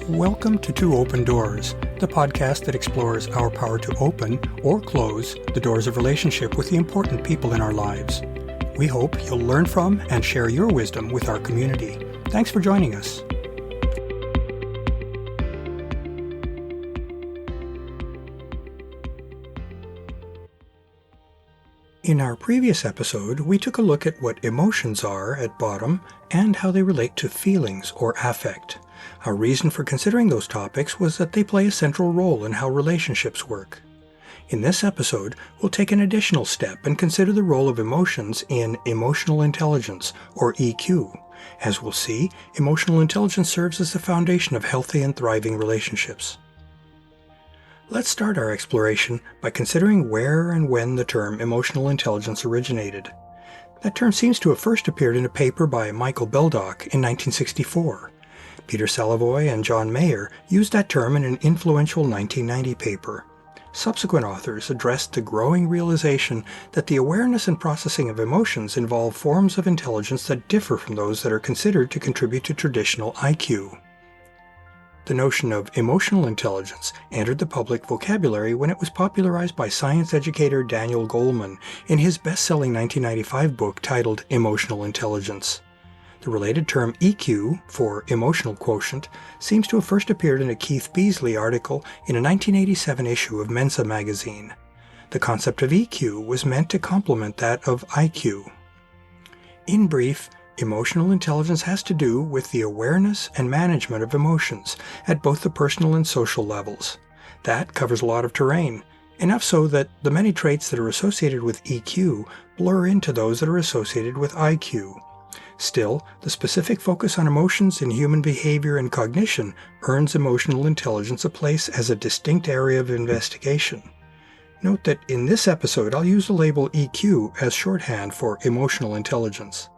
Welcome to Two Open Doors, the podcast that explores our power to open or close the doors of relationship with the important people in our lives. We hope you'll learn from and share your wisdom with our community. Thanks for joining us. In our previous episode, we took a look at what emotions are at bottom and how they relate to feelings or affect. Our reason for considering those topics was that they play a central role in how relationships work. In this episode, we'll take an additional step and consider the role of emotions in emotional intelligence, or EQ. As we'll see, emotional intelligence serves as the foundation of healthy and thriving relationships. Let's start our exploration by considering where and when the term emotional intelligence originated. That term seems to have first appeared in a paper by Michael Beldock in 1964. Peter Salovey and John Mayer used that term in an influential 1990 paper. Subsequent authors addressed the growing realization that the awareness and processing of emotions involve forms of intelligence that differ from those that are considered to contribute to traditional IQ. The notion of emotional intelligence entered the public vocabulary when it was popularized by science educator Daniel Goleman in his best-selling 1995 book titled Emotional Intelligence. The related term EQ, for emotional quotient, seems to have first appeared in a Keith Beasley article in a 1987 issue of Mensa magazine. The concept of EQ was meant to complement that of IQ. In brief, emotional intelligence has to do with the awareness and management of emotions at both the personal and social levels. That covers a lot of terrain, enough so that the many traits that are associated with EQ blur into those that are associated with IQ. Still, the specific focus on emotions in human behavior and cognition earns emotional intelligence a place as a distinct area of investigation. Note that in this episode I'll use the label EQ as shorthand for emotional intelligence.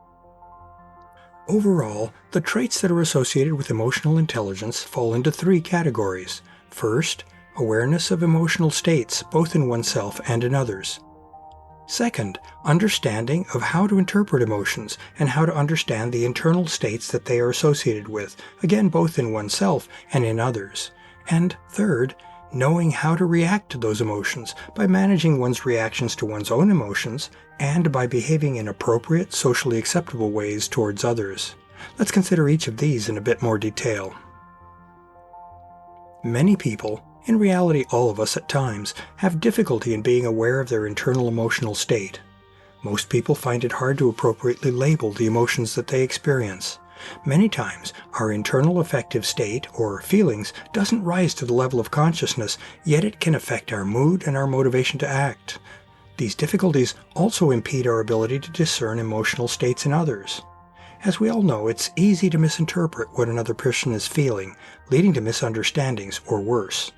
Overall, the traits that are associated with emotional intelligence fall into three categories. First, awareness of emotional states, both in oneself and in others. Second, understanding of how to interpret emotions and how to understand the internal states that they are associated with, again both in oneself and in others. And third, knowing how to react to those emotions by managing one's reactions to one's own emotions and by behaving in appropriate, socially acceptable ways towards others. Let's consider each of these in a bit more detail. Many people, in reality all of us at times, have difficulty in being aware of their internal emotional state. Most people find it hard to appropriately label the emotions that they experience. Many times, our internal affective state, or feelings, doesn't rise to the level of consciousness, yet it can affect our mood and our motivation to act. These difficulties also impede our ability to discern emotional states in others. As we all know, it's easy to misinterpret what another person is feeling, leading to misunderstandings or worse.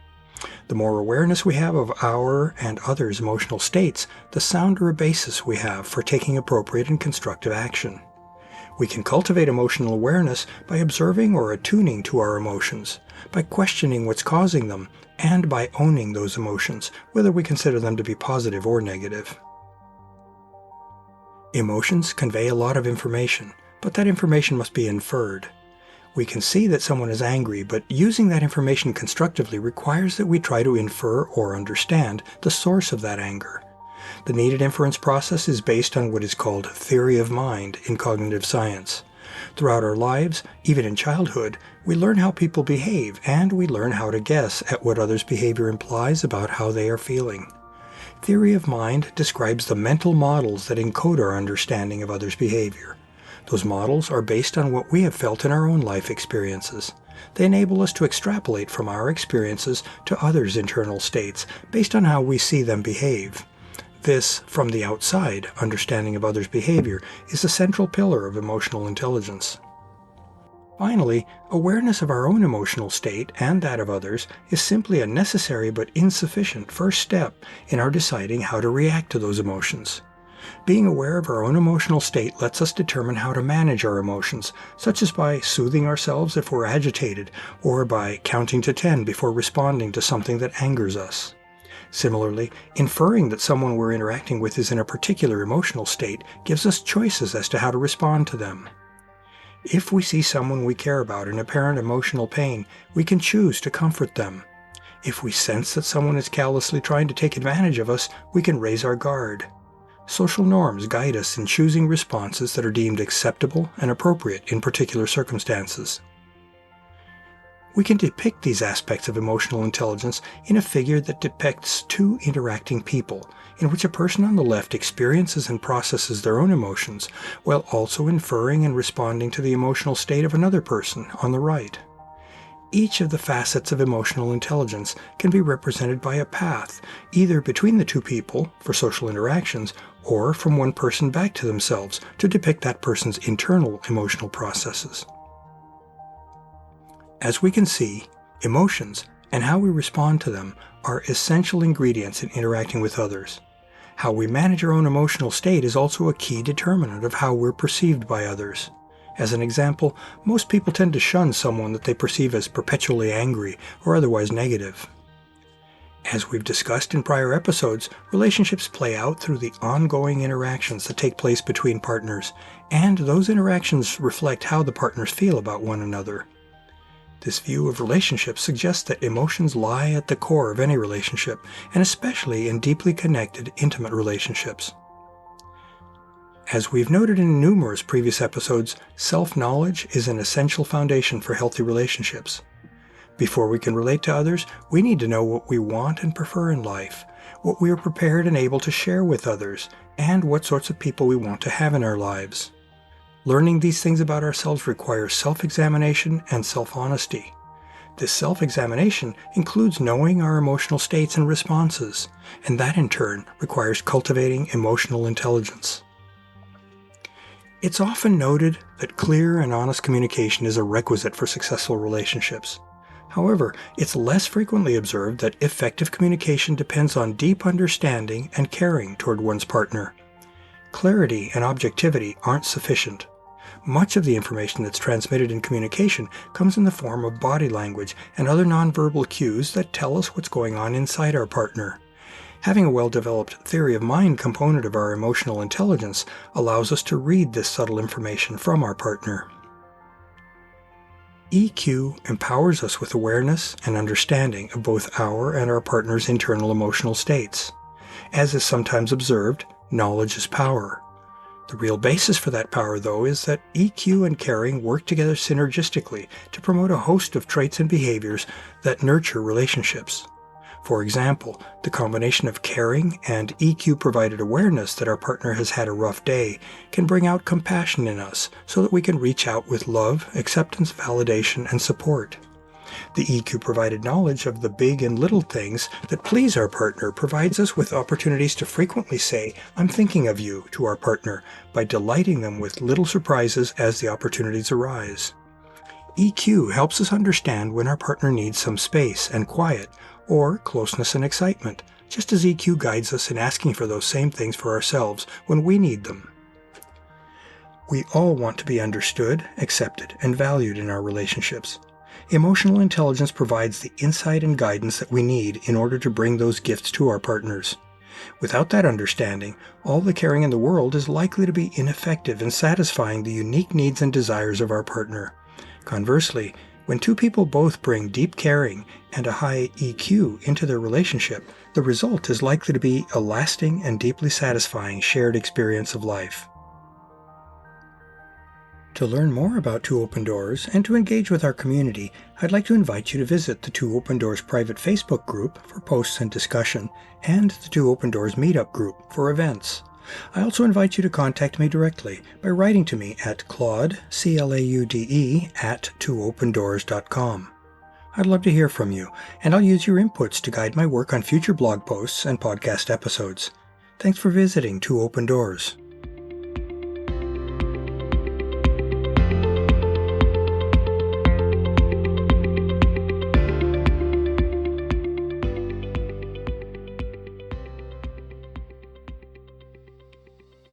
The more awareness we have of our and others' emotional states, the sounder a basis we have for taking appropriate and constructive action. We can cultivate emotional awareness by observing or attuning to our emotions, by questioning what's causing them, and by owning those emotions, whether we consider them to be positive or negative. Emotions convey a lot of information, but that information must be inferred. We can see that someone is angry, but using that information constructively requires that we try to infer or understand the source of that anger. The needed inference process is based on what is called theory of mind in cognitive science. Throughout our lives, even in childhood, we learn how people behave, and we learn how to guess at what others' behavior implies about how they are feeling. Theory of mind describes the mental models that encode our understanding of others' behavior. Those models are based on what we have felt in our own life experiences. They enable us to extrapolate from our experiences to others' internal states based on how we see them behave. This, from the outside, understanding of others' behavior is a central pillar of emotional intelligence. Finally, awareness of our own emotional state and that of others is simply a necessary but insufficient first step in our deciding how to react to those emotions. Being aware of our own emotional state lets us determine how to manage our emotions, such as by soothing ourselves if we're agitated, or by counting to 10 before responding to something that angers us. Similarly, inferring that someone we're interacting with is in a particular emotional state gives us choices as to how to respond to them. If we see someone we care about in apparent emotional pain, we can choose to comfort them. If we sense that someone is callously trying to take advantage of us, we can raise our guard. Social norms guide us in choosing responses that are deemed acceptable and appropriate in particular circumstances. We can depict these aspects of emotional intelligence in a figure that depicts two interacting people, in which a person on the left experiences and processes their own emotions, while also inferring and responding to the emotional state of another person on the right. Each of the facets of emotional intelligence can be represented by a path, either between the two people for social interactions, or from one person back to themselves to depict that person's internal emotional processes. As we can see, emotions and how we respond to them are essential ingredients in interacting with others. How we manage our own emotional state is also a key determinant of how we're perceived by others. As an example, most people tend to shun someone that they perceive as perpetually angry or otherwise negative. As we've discussed in prior episodes, relationships play out through the ongoing interactions that take place between partners, and those interactions reflect how the partners feel about one another. This view of relationships suggests that emotions lie at the core of any relationship, and especially in deeply connected, intimate relationships. As we've noted in numerous previous episodes, self-knowledge is an essential foundation for healthy relationships. Before we can relate to others, we need to know what we want and prefer in life, what we are prepared and able to share with others, and what sorts of people we want to have in our lives. Learning these things about ourselves requires self-examination and self-honesty. This self-examination includes knowing our emotional states and responses, and that in turn requires cultivating emotional intelligence. It's often noted that clear and honest communication is a requisite for successful relationships. However, it's less frequently observed that effective communication depends on deep understanding and caring toward one's partner. Clarity and objectivity aren't sufficient. Much of the information that's transmitted in communication comes in the form of body language and other nonverbal cues that tell us what's going on inside our partner. Having a well-developed theory of mind component of our emotional intelligence allows us to read this subtle information from our partner. EQ empowers us with awareness and understanding of both our and our partner's internal emotional states. As is sometimes observed, knowledge is power. The real basis for that power, though, is that EQ and caring work together synergistically to promote a host of traits and behaviors that nurture relationships. For example, the combination of caring and EQ-provided awareness that our partner has had a rough day can bring out compassion in us so that we can reach out with love, acceptance, validation, and support. The EQ-provided knowledge of the big and little things that please our partner provides us with opportunities to frequently say, "I'm thinking of you," to our partner by delighting them with little surprises as the opportunities arise. EQ helps us understand when our partner needs some space and quiet, or closeness and excitement, just as EQ guides us in asking for those same things for ourselves when we need them. We all want to be understood, accepted, and valued in our relationships. Emotional intelligence provides the insight and guidance that we need in order to bring those gifts to our partners. Without that understanding, all the caring in the world is likely to be ineffective in satisfying the unique needs and desires of our partner. Conversely, when two people both bring deep caring and a high EQ into their relationship, the result is likely to be a lasting and deeply satisfying shared experience of life. To learn more about Two Open Doors and to engage with our community, I'd like to invite you to visit the Two Open Doors private Facebook group for posts and discussion, and the Two Open Doors meetup group for events. I also invite you to contact me directly by writing to me at Claude, C-L-A-U-D-E, @twoopendoors.com. I'd love to hear from you, and I'll use your inputs to guide my work on future blog posts and podcast episodes. Thanks for visiting Two Open Doors.